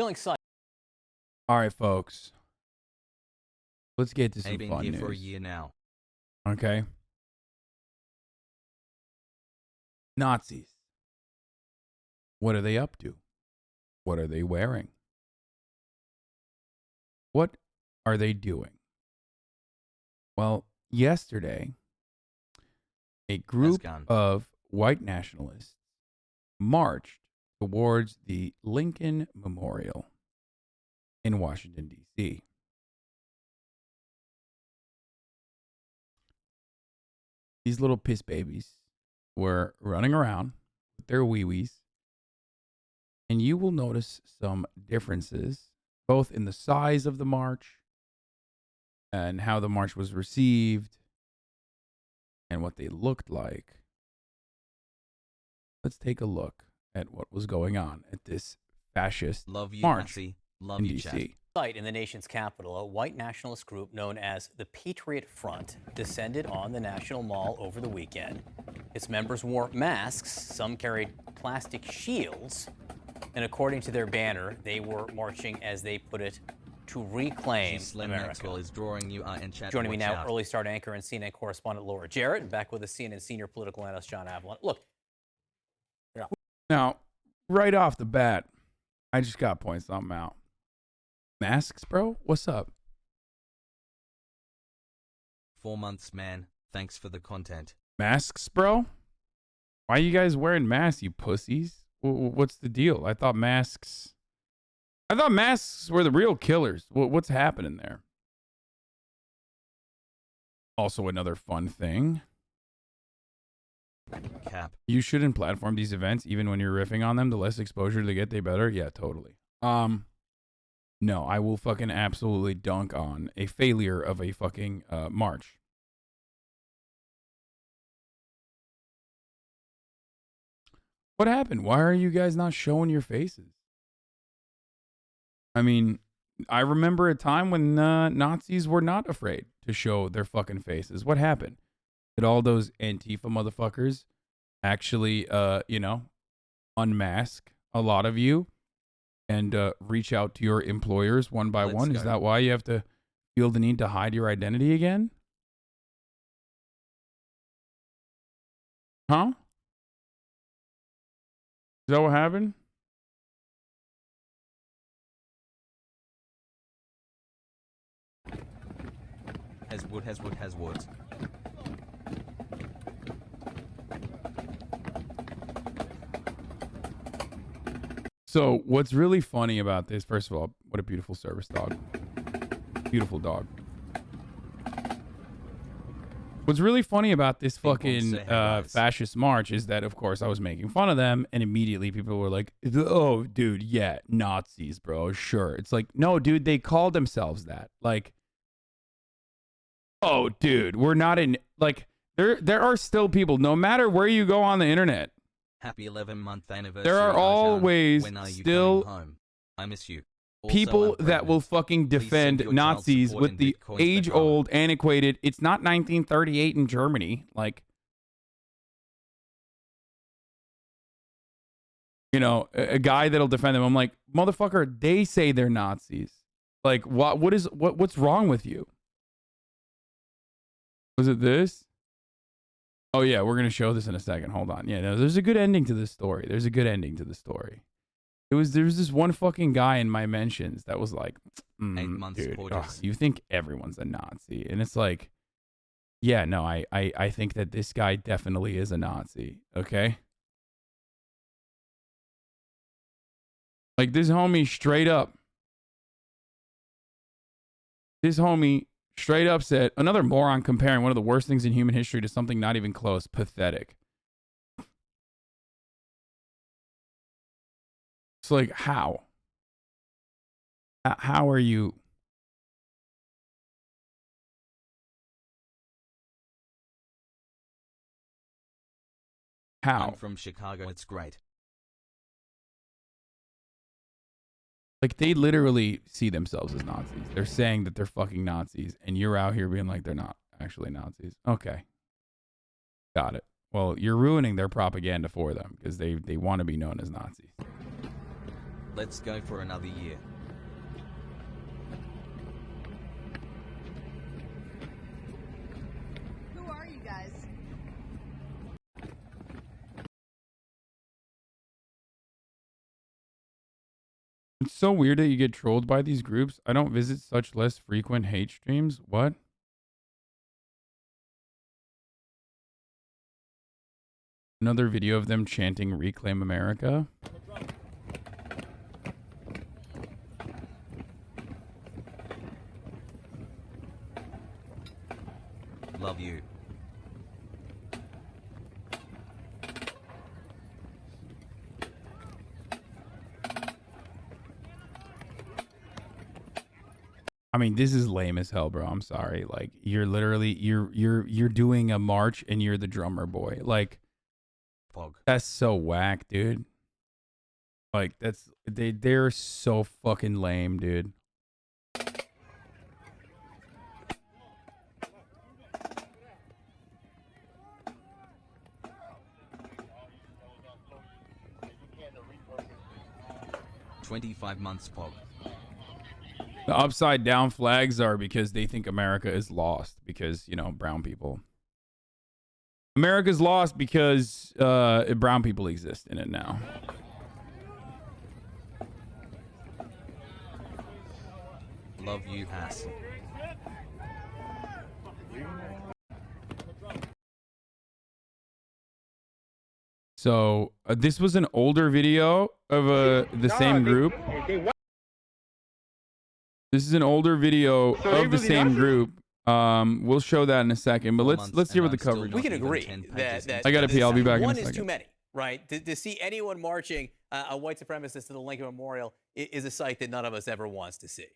Feeling excited. All right, folks. Let's get to some I've been fun here news. for a year now. Okay. Nazis. What are they up to? What are they wearing? What are they doing? Well, yesterday, a group of white nationalists marched towards the Lincoln Memorial in Washington, D.C. These little piss babies were running around with their wee-wees, and you will notice some differences both in the size of the march and how the march was received and what they looked like. Let's take a look at what was going on at this fascist march Love in you, D.C. Site in the nation's capital, a white nationalist group known as the Patriot Front descended on the National Mall over the weekend. Its members wore masks, some carried plastic shields, and according to their banner, they were marching, as they put it, to reclaim America. Is drawing you in chat. Joining me now, early start anchor and CNN correspondent Laura Jarrett, and back with the CNN senior political analyst John Avalon. Look. Yeah. Now, right off the bat, I just got to point something out. Masks, bro? What's up? 4 months, man. Thanks for the content. Masks, bro? Why are you guys wearing masks, you pussies? What's the deal? I thought masks were the real killers. What's happening there? Also, another fun thing. Cap. You shouldn't platform these events even when you're riffing on them. The less exposure they get, the better. Yeah, totally. No, I will fucking absolutely dunk on a failure of a fucking march. What happened? Why are you guys not showing your faces? I mean, I remember a time when Nazis were not afraid to show their fucking faces. What happened? Did all those Antifa motherfuckers actually, unmask a lot of you and reach out to your employers one by one? Is that why you have to feel the need to hide your identity again? Huh? Is that what happened? Has wood. So what's really funny about this, first of all, what a beautiful service dog. Beautiful dog. What's really funny about this fucking fascist march is that, of course, I was making fun of them, and immediately people were like, oh, dude, yeah, Nazis, bro, sure. It's like, no, dude, they called themselves that. Like, oh, dude, we're not in, like, there are still people, no matter where you go on the internet. Happy 11-month anniversary. There are always still home? I miss you. People that will fucking defend Nazis with the age-old, antiquated, it's not 1938 in Germany. Like, you know, a guy that'll defend them. I'm like, motherfucker, they say they're Nazis. Like, what's wrong with you? Was it this? Oh, yeah, we're going to show this in a second. Hold on. Yeah, no, there's a good ending to this story. There was this one fucking guy in my mentions that was like, 8 months, dude, you think everyone's a Nazi. And it's like, yeah, no, I think that this guy definitely is a Nazi. Okay. Like this homie straight up said, another moron comparing one of the worst things in human history to something not even close. Pathetic. It's like, how? How are you? How? I'm from Chicago. It's great. Like, they literally see themselves as Nazis. They're saying that they're fucking Nazis, and you're out here being like, they're not actually Nazis. Okay. Got it. Well, you're ruining their propaganda for them because they want to be known as Nazis. Let's go for another year. Who are you guys? It's so weird that you get trolled by these groups. I don't visit such less frequent hate streams. What? Another video of them chanting "Reclaim America." Love you. I mean, this is lame as hell, bro. I'm sorry. Like, you're literally you're doing a march and you're the drummer boy. Like, Fog. that's so whack, dude. Like, they're so fucking lame, dude. "25 months Fog. The upside down flags are because they think America is lost because, you know, brown people. America's lost because brown people exist in it now. Love you, Hasan. So this was an older video of the same group. This is an older video of the same group. We'll show that in a second, but let's hear what the coverage. We can agree that I gotta pee. I'll be back in a one second. is too many, right? To see anyone marching a white supremacist to the Lincoln Memorial is a sight that none of us ever wants to see.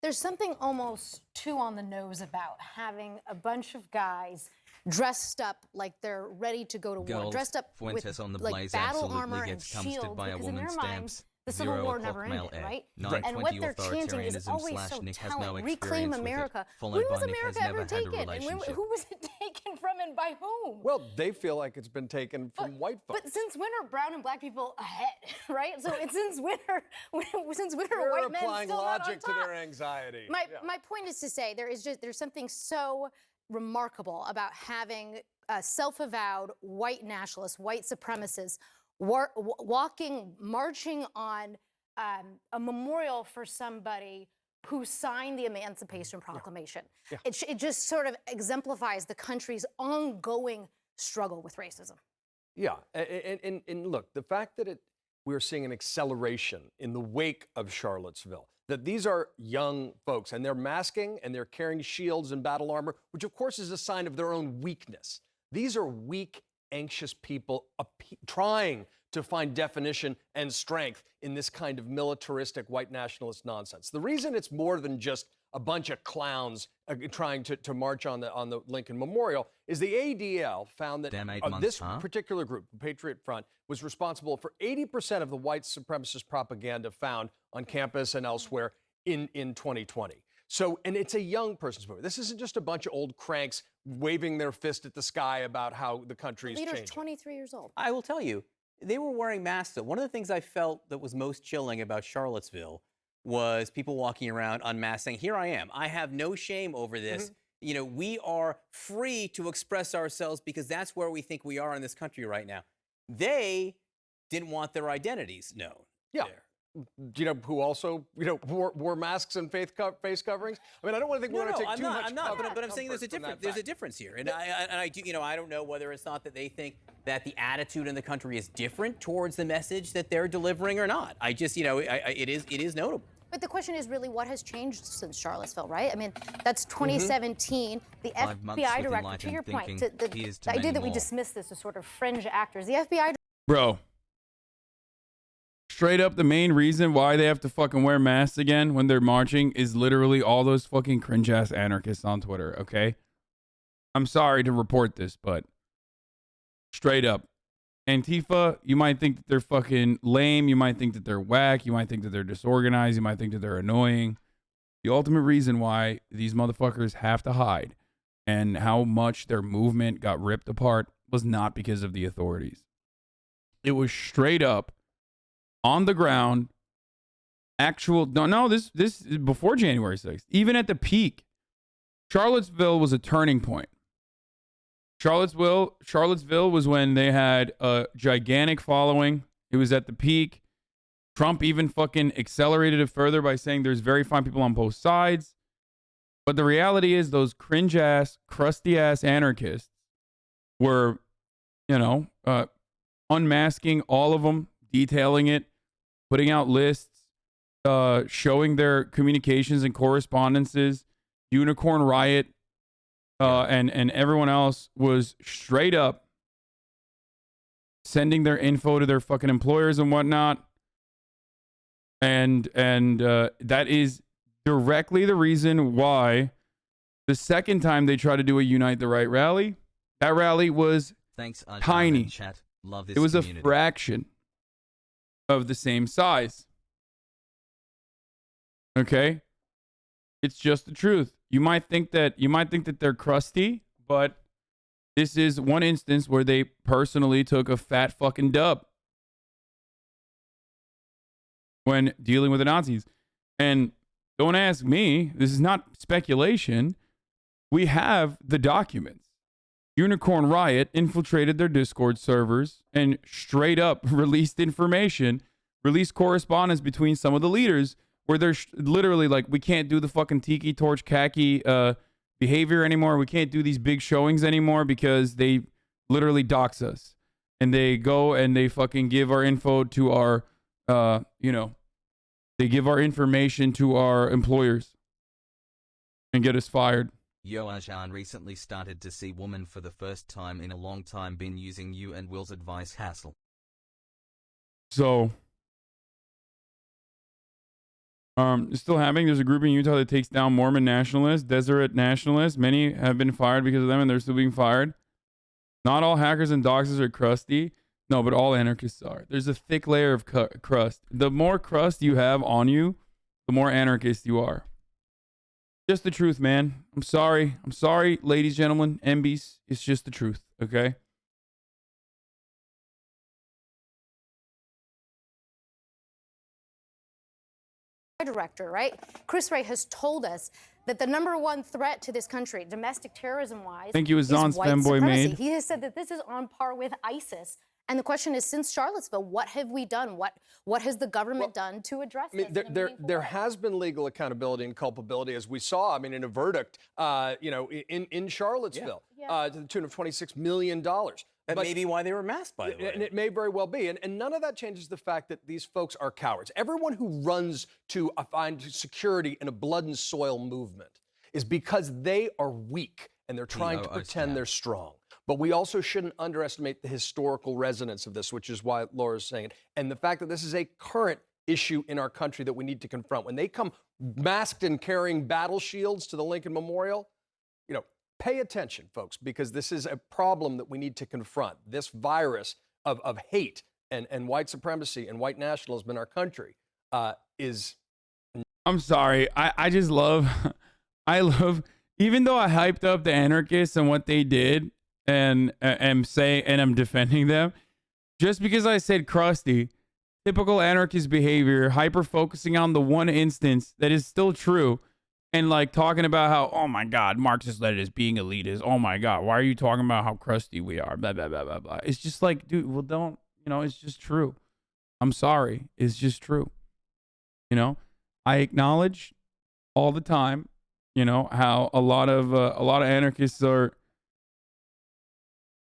There's something almost too on the nose about having a bunch of guys dressed up like they're ready to go to war, Girls, dressed up Fuentes with on the like blaze battle absolutely armor and gets comforted shields, by a because in woman's their minds, stamps. the Civil 0 War o'clock never male ended, air. right? 9:20 And what they're chanting is authoritarianism always slash so Nick has telling. no Reclaim experience with it, America. followed When by was Nick has America never ever had a taken? And relationship. who was it taken from and by whom? Well, they feel like it's been taken from white folks. But since when are brown and black people ahead, right? So it's since when are You're white men applying still not on logic to top? their anxiety. My point is to say there's something so remarkable about having self-avowed white nationalists, white supremacists, marching on a memorial for somebody who signed the Emancipation Proclamation. Yeah. It just sort of exemplifies the country's ongoing struggle with racism. Yeah, and look, the fact that we're seeing an acceleration in the wake of Charlottesville, that these are young folks and they're masking and they're carrying shields and battle armor, which of course is a sign of their own weakness. These are weak, anxious people trying to find definition and strength in this kind of militaristic white nationalist nonsense. The reason it's more than just a bunch of clowns trying to march on the Lincoln Memorial is the ADL found that this particular group, the Patriot Front, was responsible for 80% of the white supremacist propaganda found on campus and elsewhere in 2020. So, and it's a young person's movement. This isn't just a bunch of old cranks waving their fist at the sky about how the country is changing. The leader's 23 years old. I will tell you, they were wearing masks. One of the things I felt that was most chilling about Charlottesville was people walking around unmasked saying, here I am. I have no shame over this. Mm-hmm. You know, we are free to express ourselves because that's where we think we are in this country right now. They didn't want their identities known. Yeah. There. Do you know who also, wore masks and face coverings? I mean, I don't want to think we're going to take too much. I'm not, but I'm saying there's a difference here. And I do, I don't know whether it's not that they think that the attitude in the country is different towards the message that they're delivering or not. I just, it is notable. But the question is really what has changed since Charlottesville, right? I mean, that's 2017. The FBI director, to your point, the idea that we dismiss this as sort of fringe actors. The FBI. Bro. Straight up, the main reason why they have to fucking wear masks again when they're marching is literally all those fucking cringe-ass anarchists on Twitter, okay? I'm sorry to report this, but straight up, Antifa, you might think that they're fucking lame, you might think that they're whack, you might think that they're disorganized, you might think that they're annoying. The ultimate reason why these motherfuckers have to hide and how much their movement got ripped apart was not because of the authorities. It was straight up on the ground, This is before January 6th. Even at the peak, Charlottesville was a turning point. Charlottesville was when they had a gigantic following. It was at the peak. Trump even fucking accelerated it further by saying there's very fine people on both sides. But the reality is those cringe-ass, crusty-ass anarchists were, unmasking all of them, detailing it, putting out lists, showing their communications and correspondences. Unicorn Riot and everyone else was straight up sending their info to their fucking employers and whatnot. And that is directly the reason why the second time they tried to do a Unite the Right rally, that rally was tiny. Chat. Love this it was community. A fraction of the same size. Okay? It's just the truth. You might think that they're crusty, but this is one instance where they personally took a fat fucking dub when dealing with the Nazis. And don't ask me, this is not speculation. We have the documents. Unicorn Riot infiltrated their Discord servers and straight up released information, released correspondence between some of the leaders where they're literally like, we can't do the fucking tiki torch khaki behavior anymore. We can't do these big showings anymore because they literally dox us. And they go and they fucking give our info to our, they give our information to our employers and get us fired. Yo, Hasan recently started to see woman for the first time in a long time. Been using you and Will's advice hassle. So, it's still happening. There's a group in Utah that takes down Mormon nationalists, Deseret nationalists. Many have been fired because of them, and they're still being fired. Not all hackers and doxers are crusty. No, but all anarchists are. There's a thick layer of crust. The more crust you have on you, the more anarchist you are. Just the truth, man. I'm sorry. I'm sorry, ladies, gentlemen, MBs. It's just the truth, okay? Director, right? Chris Wray has told us that the #1 threat to this country, domestic terrorism-wise, Thank you, is Azan's white fanboy supremacy. maid. He has said that this is on par with ISIS. And the question is, since Charlottesville, what have we done? What has the government done to address this? There has been legal accountability and culpability, as we saw. I mean, in a verdict, in Charlottesville, to the tune of $26 million. That may be why they were masked, by the way. And it may very well be. And none of that changes the fact that these folks are cowards. Everyone who runs to find security in a blood and soil movement is because they are weak and they're trying to pretend they're strong. But we also shouldn't underestimate the historical resonance of this, which is why Laura's saying it. And the fact that this is a current issue in our country that we need to confront. When they come masked and carrying battle shields to the Lincoln Memorial, pay attention, folks, because this is a problem that we need to confront. This virus of hate and white supremacy and white nationalism in our country is... I'm sorry. I just love... Even though I hyped up the anarchists and what they did, and I'm defending them, just because I said crusty, typical anarchist behavior, hyper focusing on the one instance that is still true, and like talking about how, oh my God, Marxist Leninist being elitist. Oh my God, why are you talking about how crusty we are? Blah blah blah blah blah. It's just like, dude, well, don't, it's just true. I'm sorry, it's just true. I acknowledge all the time, how a lot of anarchists are.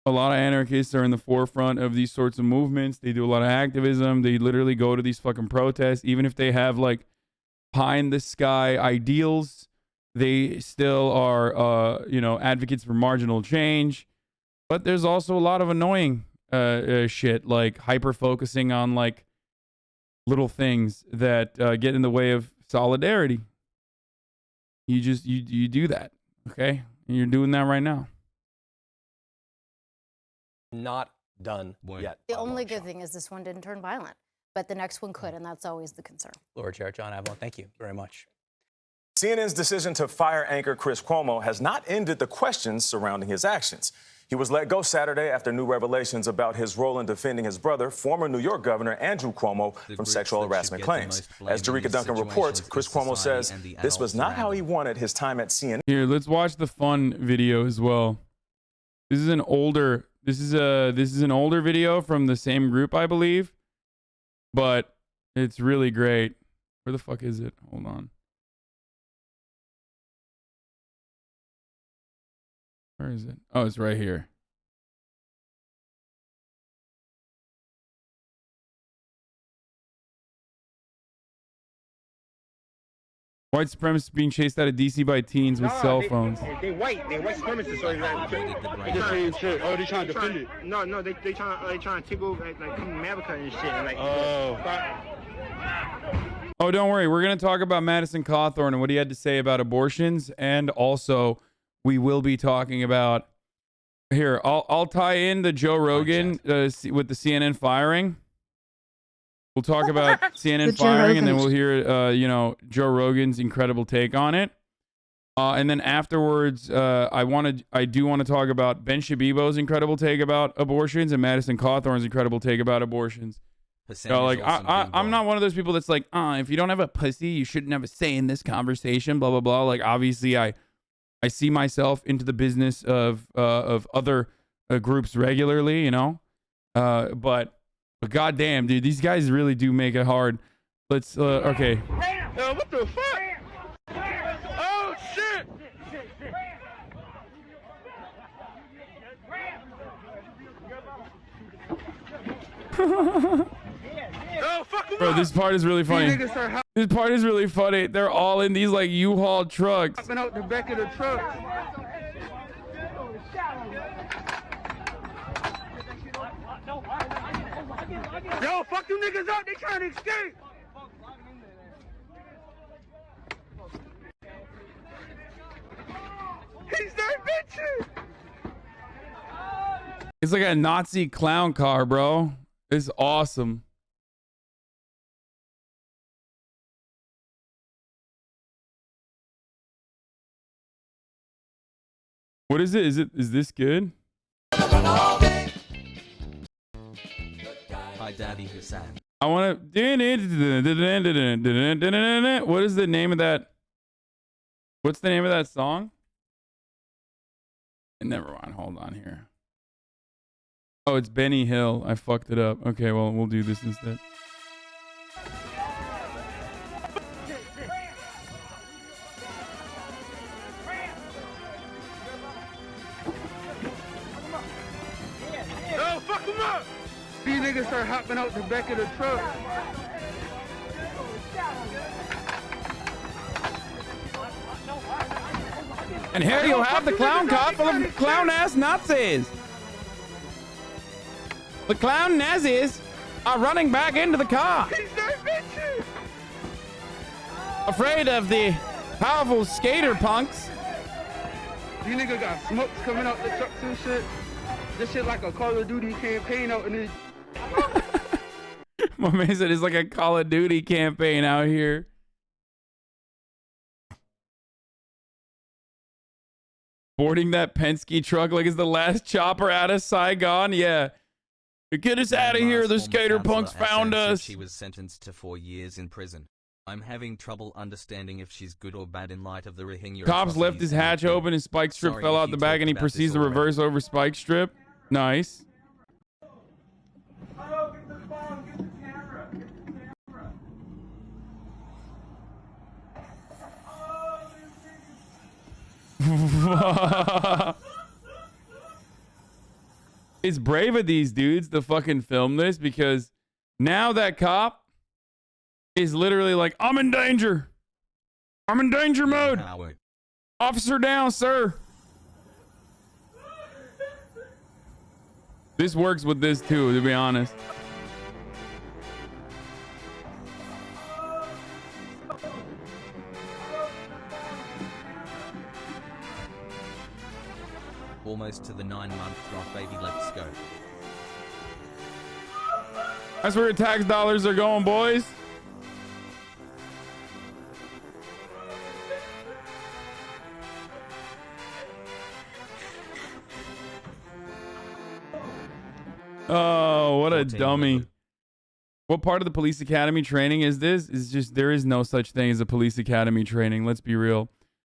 A lot of anarchists are in the forefront of these sorts of movements. They do a lot of activism. They literally go to these fucking protests. Even if they have like pie in the sky ideals, they still are, advocates for marginal change. But there's also a lot of annoying shit, like hyper focusing on like little things that get in the way of solidarity. You do that, okay? And you're doing that right now. Not done yet. The only good thing is this one didn't turn violent, but the next one could, and that's always the concern. Laura Jarrett, John Avalon, thank you very much. CNN's decision to fire anchor Chris Cuomo has not ended the questions surrounding his actions. He was let go Saturday after new revelations about his role in defending his brother, former New York Governor Andrew Cuomo, from sexual harassment claims. As Jerika Duncan reports, Chris Cuomo says this was not how he wanted his time at CNN. Here, let's watch the fun video as well. This is an older video from the same group, I believe, but it's really great. Where the fuck is it? Hold on. Where is it? Oh, it's right here. White supremacists being chased out of DC by teens with cell phones. They white supremacists. So they trying to defend it. No, they trying to take over, like come to America and shit. Like, oh, don't worry. We're gonna talk about Madison Cawthorn and what he had to say about abortions, and also we will be talking about. Here, I'll tie in the Joe Rogan with the CNN firing. We'll talk about CNN firing, and then we'll hear, Joe Rogan's incredible take on it. And then afterwards, I do want to talk about Ben Shabibo's incredible take about abortions and Madison Cawthorn's incredible take about abortions. I'm not one of those people that's like, if you don't have a pussy, you shouldn't have a say in this conversation. Blah blah blah. Like, obviously, I see myself into the business of other groups regularly, but goddamn, dude, these guys really do make it hard. Let's okay. What the fuck? Oh shit! Bro, this part is really funny. This part is really funny. They're all in these like U-Haul trucks. Hopping out the back of the truck. Yo, fuck you niggas up. They trying to escape. He's that bitch. It's like a Nazi clown car, bro. It's awesome. What is it? Is this good? Hi, Daddy Hassan. I want to. What is the name of that? What's the name of that song? Never mind. Hold on here. Oh, it's Benny Hill. I fucked it up. Okay, well, we'll do this instead. Yo, fuck him up! These niggas start hopping out the back of the truck. And here you have the clown car full of clown-ass Nazis. The clown Nazis are running back into the car. He's that bitch. Afraid of the powerful skater punks. These niggas got smokes coming out the trucks and shit. This shit like a Call of Duty campaign out in the... My man said it's like a Call of Duty campaign out here. Boarding that Penske truck like it's the last chopper out of Saigon. Yeah. Get us out of here. The skater punks found us. She was sentenced to 4 years in prison. I'm having trouble understanding if she's good or bad in light of the Rohingya. Cops left his hatch open. His spike strip fell out the back, and he proceeds to reverse over spike strip. Nice. It's brave of these dudes to fucking film this, because now that cop is literally like, I'm in danger. I'm in danger mode. Officer down, sir. This works with this too, to be honest. Almost to the 9-month drop, baby. Let's go. That's where your tax dollars are going, boys. Oh, what a dummy. What part of the police academy training is this? Is just there is no such thing as a police academy training. Let's be real.